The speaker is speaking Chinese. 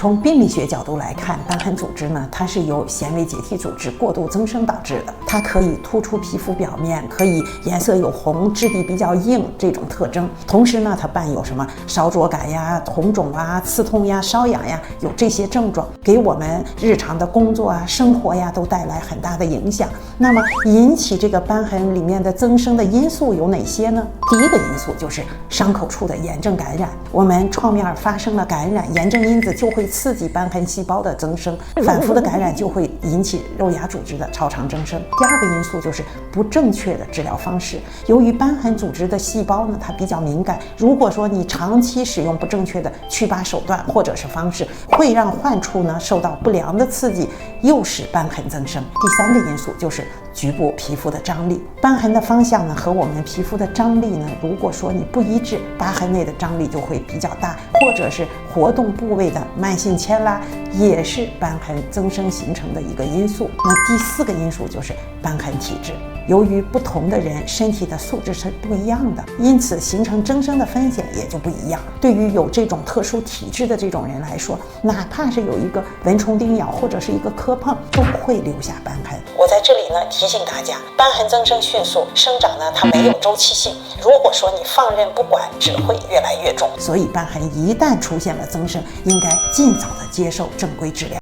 从病理学角度来看，瘢痕组织呢，它是由纤维结缔组织过度增生导致的。它可以突出皮肤表面，可以颜色有红，质地比较硬这种特征。同时呢，它伴有什么烧灼感呀、红肿啊、刺痛呀、瘙痒呀，有这些症状，给我们日常的工作啊、生活呀都带来很大的影响。那么引起这个瘢痕里面的增生的因素有哪些呢？第一个因素就是伤口处的炎症感染。我们创面发生了感染，炎症因子就会刺激瘢痕细胞的增生，反复的感染就会引起肉芽组织的超常增生。第二个因素就是不正确的治疗方式。由于瘢痕组织的细胞呢，它比较敏感，如果说你长期使用不正确的祛疤手段或者是方式，会让患处呢受到不良的刺激，诱使瘢痕增生。第三个因素就是局部皮肤的张力，瘢痕的方向呢和我们皮肤的张力呢，如果说你不一致，疤痕内的张力就会比较大，或者是活动部位的慢性牵拉，也是瘢痕增生形成的一个因素。那第四个因素就是瘢痕体质。由于不同的人身体的素质是不一样的，因此形成增生的风险也就不一样。对于有这种特殊体质的这种人来说，哪怕是有一个蚊虫叮咬或者是一个磕碰，都会留下瘢痕。我在这里呢提醒大家，瘢痕增生迅速，生长呢它没有周期性，如果说你放任不管，只会越来越重。所以瘢痕一旦出现了增生，应该尽早的接受正规治疗。